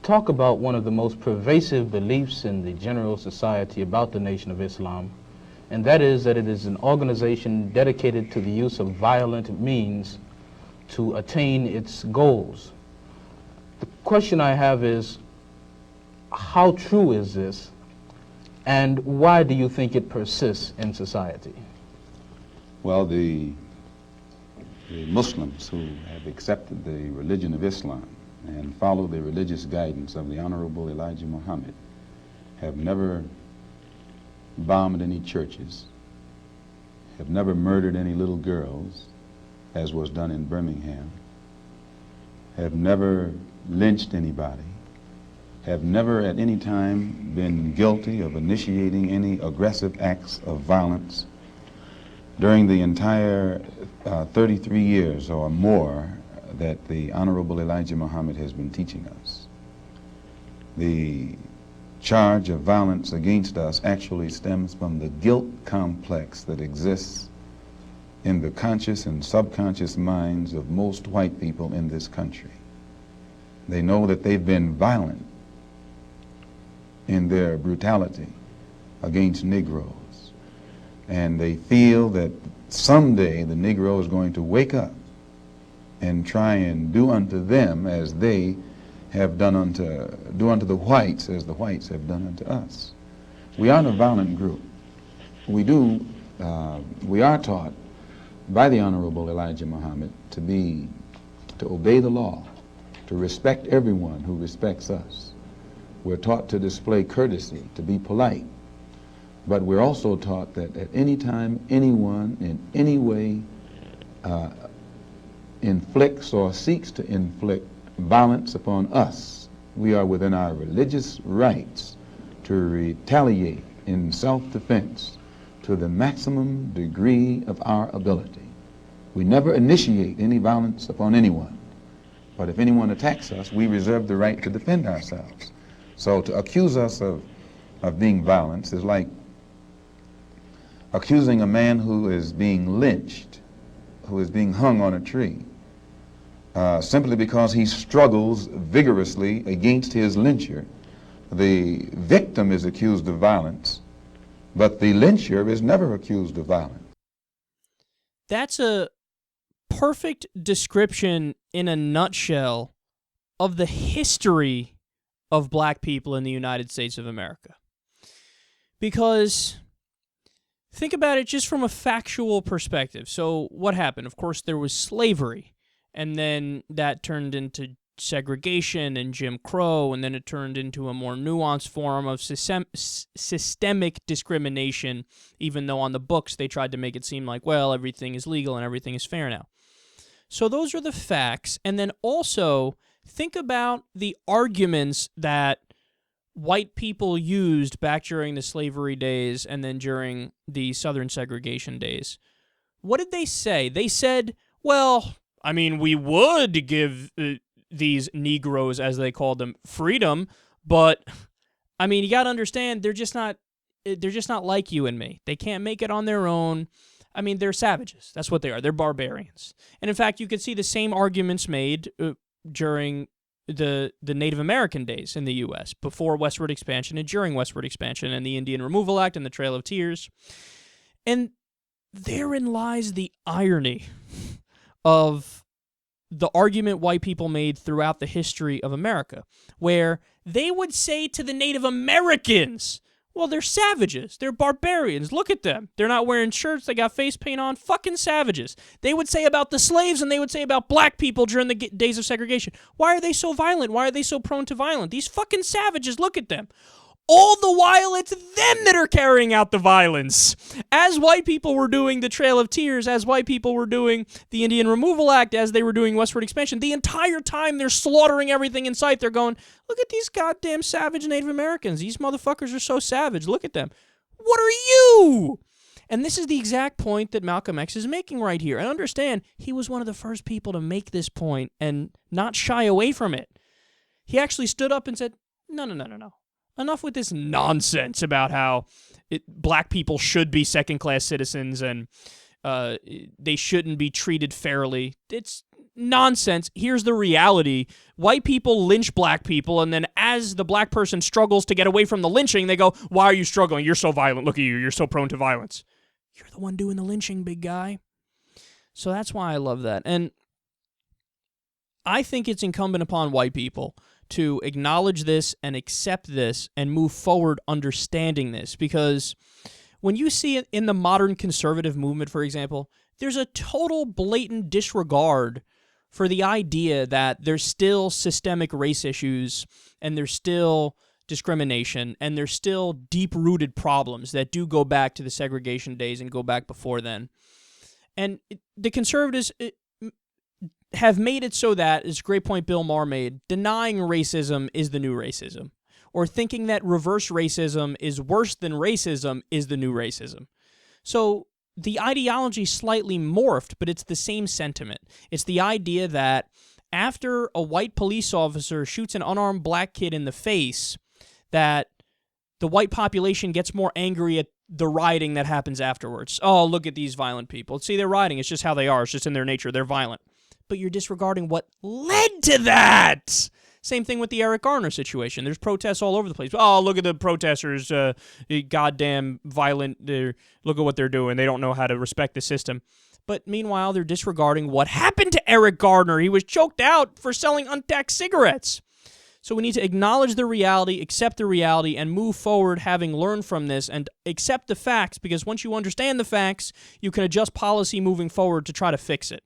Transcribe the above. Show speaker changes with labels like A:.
A: talk about one of the most pervasive beliefs in the general society about the Nation of Islam, and that is that it is an organization dedicated to the use of violent means to attain its goals. The question I have is, how true is this, and why do you think it persists in society?
B: Well, the Muslims who have accepted the religion of Islam and follow the religious guidance of the Honorable Elijah Muhammad have never bombed any churches, have never murdered any little girls, as was done in Birmingham, have never lynched anybody, have never at any time been guilty of initiating any aggressive acts of violence during the entire 33 years or more that the Honorable Elijah Muhammad has been teaching us. The charge of violence against us actually stems from the guilt complex that exists in the conscious and subconscious minds of most white people in this country. They know that they've been violent in their brutality against Negroes, and they feel that someday the Negro is going to wake up and try and do unto them as they have done do unto the whites as the whites have done unto us. We aren't a violent group. We are taught by the Honorable Elijah Muhammad to obey the law, to respect everyone who respects us. We're taught to display courtesy, to be polite, but we're also taught that at any time anyone in any way inflicts or seeks to inflict violence upon us, we are within our religious rights to retaliate in self-defense to the maximum degree of our ability. We never initiate any violence upon anyone, but if anyone attacks us, we reserve the right to defend ourselves. So to accuse us of being violent is like accusing a man who is being lynched, who is being hung on a tree, simply because he struggles vigorously against his lyncher. The victim is accused of violence, but the lyncher is never accused of violence.
C: That's a perfect description in a nutshell of the history of black people in the United States of America. Because think about it just from a factual perspective. So what happened? Of course, there was slavery, and then that turned into segregation and Jim Crow, and then it turned into a more nuanced form of systemic discrimination, even though on the books they tried to make it seem like, well, everything is legal and everything is fair now. So those are the facts. And then also think about the arguments that white people used back during the slavery days and then during the Southern segregation days. What did they say? They said, well, I mean, we would give these Negroes, as they called them, freedom, but I mean, you got to understand, they're just not like you and me. They can't make it on their own. I mean, they're savages. That's what they are. They're barbarians. And in fact, you could see the same arguments made during the Native American days in the U.S., before westward expansion and during westward expansion and the Indian Removal Act and the Trail of Tears. And therein lies the irony of the argument white people made throughout the history of America, where they would say to the Native Americans, well, they're savages. They're barbarians. Look at them. They're not wearing shirts. They got face paint on. Fucking savages. They would say about the slaves, and they would say about black people during the days of segregation. Why are they so violent? Why are they so prone to violence? These fucking savages, look at them. All the while, it's them that are carrying out the violence. As white people were doing the Trail of Tears, as white people were doing the Indian Removal Act, as they were doing westward expansion, the entire time they're slaughtering everything in sight. They're going, look at these goddamn savage Native Americans. These motherfuckers are so savage. Look at them. What are you? And this is the exact point that Malcolm X is making right here. And understand, he was one of the first people to make this point and not shy away from it. He actually stood up and said, no. Enough with this nonsense about how black people should be second-class citizens and they shouldn't be treated fairly. nonsense. Here's the reality. White people lynch black people, and then as the black person struggles to get away from the lynching, they go, why are you struggling? You're so violent. Look at you. You're so prone to violence. You're the one doing the lynching, big guy. So that's why I love that. And I think it's incumbent upon white people to acknowledge this and accept this and move forward understanding this, because when you see it in the modern conservative movement, for example, there's a total blatant disregard for the idea that there's still systemic race issues and there's still discrimination and there's still deep-rooted problems that do go back to the segregation days and go back before then. And the conservatives have made it so that, it's a great point Bill Maher made, denying racism is the new racism, or thinking that reverse racism is worse than racism is the new racism. So the ideology slightly morphed, but it's the same sentiment. It's the idea that after a white police officer shoots an unarmed black kid in the face, that the white population gets more angry at the rioting that happens afterwards. Oh, look at these violent people. See, they're rioting. It's just how they are. It's just in their nature. They're violent. But you're disregarding what led to that. Same thing with the Eric Garner situation. There's protests all over the place. Oh, look at the protesters, goddamn violent. Look at what they're doing. They don't know how to respect the system. But meanwhile, they're disregarding what happened to Eric Garner. He was choked out for selling untaxed cigarettes. So we need to acknowledge the reality, accept the reality, and move forward having learned from this and accept the facts, because once you understand the facts, you can adjust policy moving forward to try to fix it.